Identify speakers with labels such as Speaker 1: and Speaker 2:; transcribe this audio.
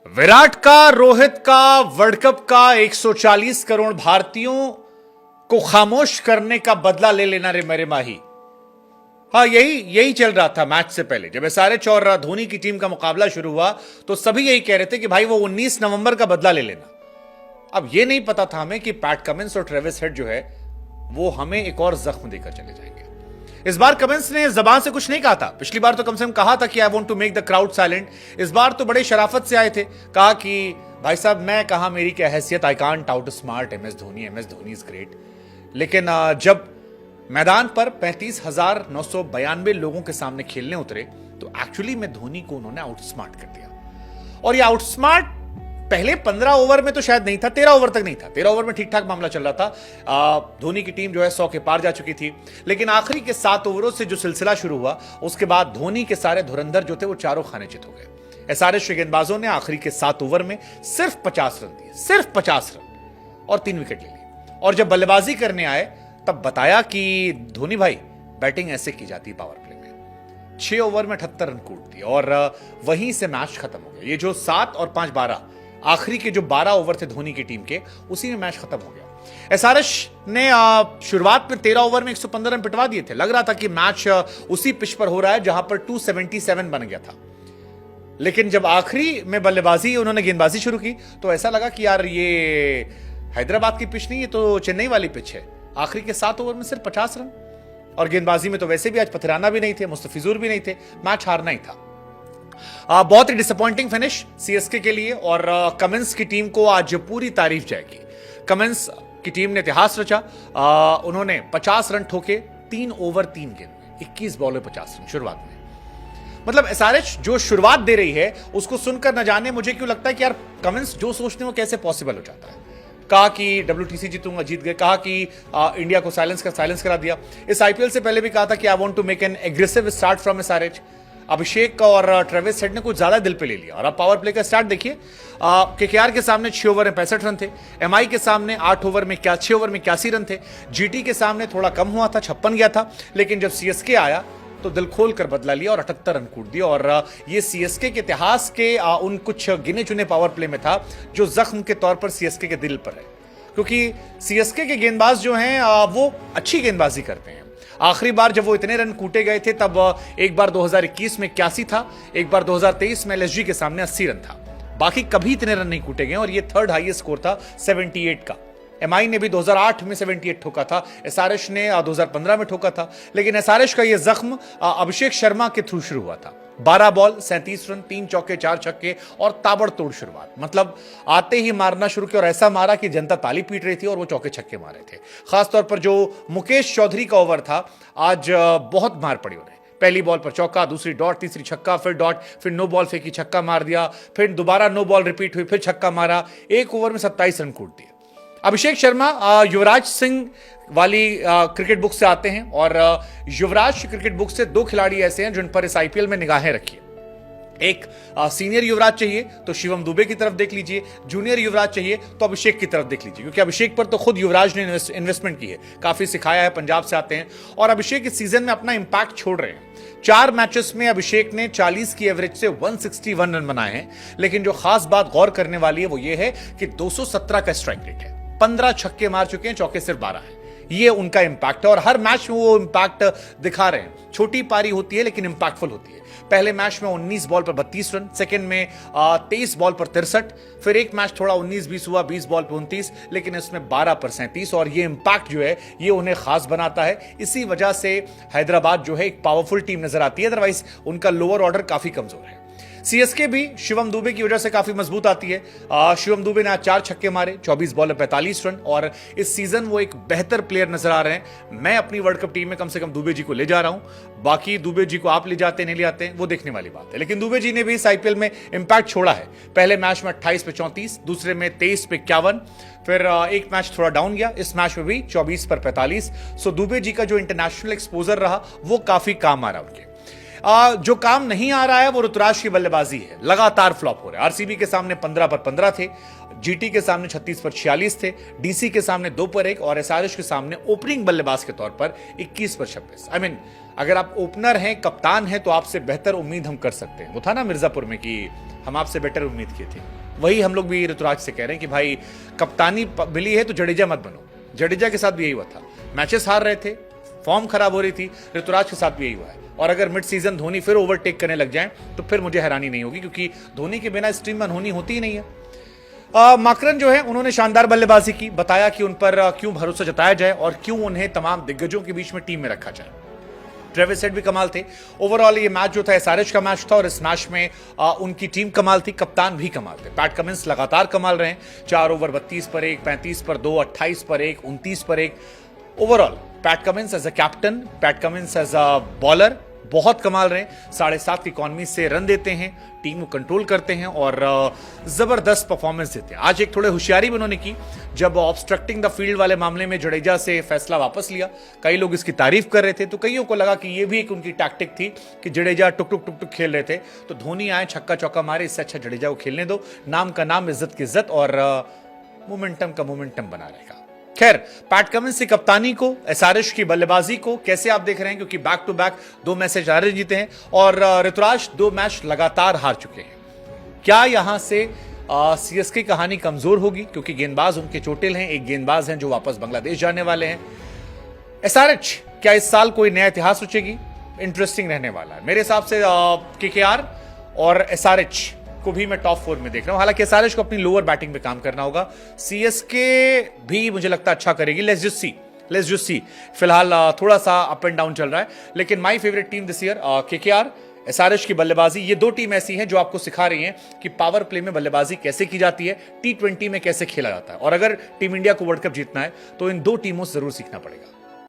Speaker 1: विराट का, रोहित का, world cup का 140 करोड़ भारतीयों को खामोश करने का बदला ले लेना रे मेरे माही। हाँ, यही चल रहा था मैच से पहले। जब एसआरएच और धोनी की टीम का मुकाबला शुरू हुआ तो सभी यही कह रहे थे कि भाई वो 19 नवंबर का बदला ले लेना। अब ये नहीं पता था हमें कि पैट कमिंस और ट्रेविस हेड जो है वो हमें एक और जख्म देकर चले जाएंगे। इस बार कमिंस ने जबान से कुछ नहीं कहा था। पिछली बार तो कम से कम कहा था कि I want to make the crowd silent. इस बार तो बड़े शराफत से आए थे, कहा कि भाई साहब मैं कहा मेरी क्या हैसियत, I can't out smart MS Dhoni is great. लेकिन जब मैदान पर 35,992 लोगों के सामने खेलने उतरे तो एक्चुअली में धोनी को उन्होंने आउटस्मार्ट कर दिया। और ये आउटस्मार्ट पहले 15 ओवर में तो शायद नहीं था, 13 ओवर तक नहीं था। 13 ओवर में ठीक ठाक मामला चल रहा था। धोनी की टीम जो है 100 के पार जा चुकी थी। लेकिन आखिरी के 7 ओवरों से जो सिलसिला शुरू हुआ उसके बाद धोनी के सारे धुरंधर जो थे वो चारों खाने चित हो गए। एसआरएच के गेंदबाजों ने आखिरी के 7 ओवर में सिर्फ 50 रन दिए, सिर्फ 50 रन, और 3 विकेट ले ली। और जब बल्लेबाजी करने आए तब बताया कि धोनी भाई बैटिंग ऐसे की जाती है पावर प्ले में। 6 ओवर में 78 रन कूट दिए और वहीं से मैच खत्म हो गया। ये जो 7 और 5 12 आखिरी के जो 12 ओवर थे धोनी की टीम के, उसी में मैच खत्म हो गया। एसआरएच ने शुरुआत में 13 ओवर में 115 रन पिटवा दिए थे। लग रहा था कि मैच उसी पिच पर हो रहा है जहां पर 277 बन गया था। लेकिन जब आखिरी में बल्लेबाजी उन्होंने गेंदबाजी शुरू की तो ऐसा लगा कि यार ये हैदराबाद की पिच नहीं, ये तो चेन्नई वाली पिच है। आखिरी के 7 ओवर में सिर्फ 50 रन, और गेंदबाजी में तो वैसे भी आज पथराना भी नहीं थे, मुस्तफिजुर भी नहीं थे, मैच हारना ही था। बहुत ही डिसअपॉइंटिंग फिनिश सीएसके के लिए, और कमिंस की टीम को आज पूरी तारीफ जाएगी। कमिंस की टीम ने इतिहास रचा। उन्होंने 50 रन ठोके 3 ओवर 3 गेंद में, 21 बॉल में 50 रन शुरुआत में। मतलब एसआरएच जो शुरुआत दे रही है उसको सुनकर न जाने मुझे क्यों लगता है कि यार कमिंस जो सोचते हैं वो कैसे पॉसिबल हो जाता है। कहा कि डब्ल्यूटीसी जीतूंगा, जीत गए। कहा कि इंडिया को साइलेंस करा दिया। इस आईपीएल से पहले भी कहा था कि I want to make an aggressive start from SRH. Abhishek और ट्रेविस हेड ने कुछ ज्यादा दिल पे ले लिया। और अब पावर प्ले का स्टार्ट देखिए। केकेआर के सामने 6 ओवर में 65 रन थे। एमआई के सामने 6 ओवर में 81 रन थे। जीटी के सामने थोड़ा कम हुआ था, 56 गया था। लेकिन जब सीएसके आया तो दिल खोल कर बदला लिया और 78 रन कूट दिया। और ये सीएसके के इतिहास के उन कुछ गिने चुने पावर प्ले में था जो जख्म के तौर पर सीएसके के दिल पर है। क्योंकि सीएसके के गेंदबाज जो हैं वो अच्छी गेंदबाजी करते हैं। आखिरी बार जब वो इतने रन कूटे गए थे तब एक बार 2021 में 81 था, एक बार 2023 में एलएसजी के सामने 80 रन था। बाकी कभी इतने रन नहीं कूटे गए और ये थर्ड हाईएस्ट स्कोर था 78 का। एमआई ने भी 2008 में 78 ठोका था, एसआरएच ने 2015 में ठोका था। लेकिन एसआरएच का ये जख्म अभिषेक शर्मा के थ्रू शुरू हुआ था। 12 बॉल 37 रन, 3 चौके 4 छक्के और ताबड़तोड़ शुरुआत। मतलब आते ही मारना शुरू किया और ऐसा मारा कि जनता ताली पीट रही थी और वो चौके छक्के मारे थे। खासतौर पर जो मुकेश चौधरी का ओवर था आज बहुत मार पड़ी उन्हें। पहली बॉल पर चौका, दूसरी डॉट, तीसरी छक्का, फिर डॉट, फिर नो बॉल फेंकी, छक्का मार दिया, फिर दोबारा नो बॉल रिपीट हुई, फिर छक्का मारा। 1 ओवर में 27 रन कूट दिए। अभिषेक शर्मा युवराज सिंह वाली क्रिकेट बुक से आते हैं और युवराज क्रिकेट बुक से 2 खिलाड़ी ऐसे हैं जिन पर इस आईपीएल में निगाहें रखी है। एक सीनियर युवराज चाहिए तो शिवम दुबे की तरफ देख लीजिए, जूनियर युवराज चाहिए तो अभिषेक की तरफ देख लीजिए। क्योंकि अभिषेक पर तो खुद युवराज ने इन्वेस्टमेंट की है, काफी सिखाया है, पंजाब से आते हैं और अभिषेक इस सीजन में अपना इंपैक्ट छोड़ रहे हैं। 4 मैचेस में अभिषेक ने 40 की एवरेज से 161 रन बनाए हैं। लेकिन जो खास बात गौर करने वाली है वो ये है कि 217 का स्ट्राइक रेट है, 15 छक्के मार चुके हैं, चौके सिर्फ 12 है। ये उनका इंपैक्ट है और हर मैच में वो इंपैक्ट दिखा रहे हैं। छोटी पारी होती है लेकिन इंपैक्टफुल होती है। पहले मैच में 19 बॉल पर 32 रन, सेकंड में 23 बॉल पर 63, फिर एक मैच थोड़ा 19-20 हुआ, 20 बॉल पर 29, लेकिन इसमें 12 पर 37। और ये इंपैक्ट जो है ये उन्हें खास बनाता है। इसी वजह से हैदराबाद जो है एक पावरफुल टीम नजर आती है, अदरवाइज उनका लोअर ऑर्डर काफी कमजोर है। सीएसके भी शिवम दुबे की वजह से काफी मजबूत आती है। शिवम दुबे ने आज 4 छक्के मारे, 24 बॉल में 45 रन, और इस सीजन वो एक बेहतर प्लेयर नजर आ रहे हैं। मैं अपनी वर्ल्ड कप टीम में कम से कम दुबे जी को ले जा रहा हूं। बाकी दुबे जी को आप ले जाते नहीं ले आते वो देखने वाली बात है। लेकिन दुबे जी ने भी इस आईपीएल में इंपैक्ट छोड़ा है। पहले मैच में 28 पे 34, दूसरे में 23 पे 51, फिर एक मैच थोड़ा डाउन गया, इस मैच में भी 24 पर 45। सो दुबे जी का जो इंटरनेशनल एक्सपोजर रहा वो काफी काम आ रहा उनके। जो काम नहीं आ रहा है वो ऋतुराज की बल्लेबाजी है, लगातार फ्लॉप हो रहा है। आरसीबी के सामने 15 पर 15 थे, जीटी के सामने 36 पर 46 थे, डीसी के सामने 2 पर 1 और एसआरएच के सामने ओपनिंग बल्लेबाज के तौर पर 21 पर 26। आई मीन अगर आप ओपनर हैं, कप्तान हैं, तो आपसे बेहतर उम्मीद हम कर सकते हैं। वो था ना मिर्जापुर में कि हम आपसे बेटर उम्मीद किए थे, वही हम लोग भी ऋतुराज से कह रहे हैं कि भाई कप्तानी मिली है तो जडेजा मत बनो। जडेजा के साथ भी यही हुआ था, मैचेस हार रहे थे, फॉर्म खराब हो रही थी, ऋतुराज के साथ भी यही हुआ है। और अगर मिड सीजन धोनी फिर ओवरटेक करने लग जाए तो फिर मुझे हैरानी नहीं होगी, क्योंकि धोनी के बिना इस टीम में अनहोनी होती ही नहीं है। माकरन जो है उन्होंने शानदार बल्लेबाजी की, बताया कि उन पर क्यों भरोसा जताया जाए और क्यों उन्हें तमाम दिग्गजों के बीच में टीम में रखा जाए। ट्रेविस हेड भी कमाल थे। ओवरऑल ये मैच जो था एसआरएच का मैच था और इस मैच में उनकी टीम कमाल थी, कप्तान भी कमाल थे। पैट कमिंस लगातार कमाल रहे हैं, 4 ओवर 32 पर 1, 35 पर 2, 28 पर 1, 29 पर 1। Overall Pat Cummins as a captain, Pat Cummins as a bowler बहुत कमाल रहे। 7.5 की इकॉनमी से रन देते हैं, टीम को कंट्रोल करते हैं और जबरदस्त परफॉर्मेंस देते हैं। आज एक थोड़े होशियारी भी उन्होंने की, जब ऑब्स्ट्रक्टिंग द फील्ड वाले मामले में जडेजा से फैसला वापस लिया। कई लोग इसकी तारीफ कर रहे थे, तो कईयों को लगा कि यह भी एक उनकी टैक्टिक थी कि जडेजा टुक टुक टुक टुक खेल रहे थे, तो धोनी आए छक्का चौका मारे, इससे अच्छा जडेजा को खेलने दो, नाम का नाम, इज्जत की इज्जत और मोमेंटम का मोमेंटम बना रहेगा। खैर, पैट कमिंस की कप्तानी को, एसआरएच की बल्लेबाजी को कैसे आप देख रहे हैं, क्योंकि बैक टू बैक 2 मैच हारे जीते हैं और ऋतुराज 2 मैच लगातार हार चुके हैं। क्या यहां से सीएसके कहानी कमजोर होगी, क्योंकि गेंदबाज उनके चोटिल हैं, एक गेंदबाज हैं जो वापस बांग्लादेश जाने वाले हैं। एसआरएच क्या इस साल कोई नया इतिहास रचेगी, इंटरेस्टिंग रहने वाला है मेरे हिसाब से। केकेआर और एसआरएच को भी मैं टॉप 4 में देख रहा हूं। हालांकि एसआरएच को अपनी लोअर बैटिंग पे काम करना होगा, सीएसके भी मुझे लगता है अच्छा करेगी। Let's just see. फिलहाल थोड़ा सा अप एंड डाउन चल रहा है, लेकिन my favourite team this year KKR, SRH की बल्लेबाजी, ये 2 टीम ऐसी हैं जो आपको सिखा रही हैं कि पावर प्ले में बल्लेबाजी कैसे की जाती है, T20 में कैसे खेला जाता है। और अगर टीम इंडिया को वर्ल्ड कप जीतना है तो इन 2 टीमों से जरूर सीखना पड़ेगा।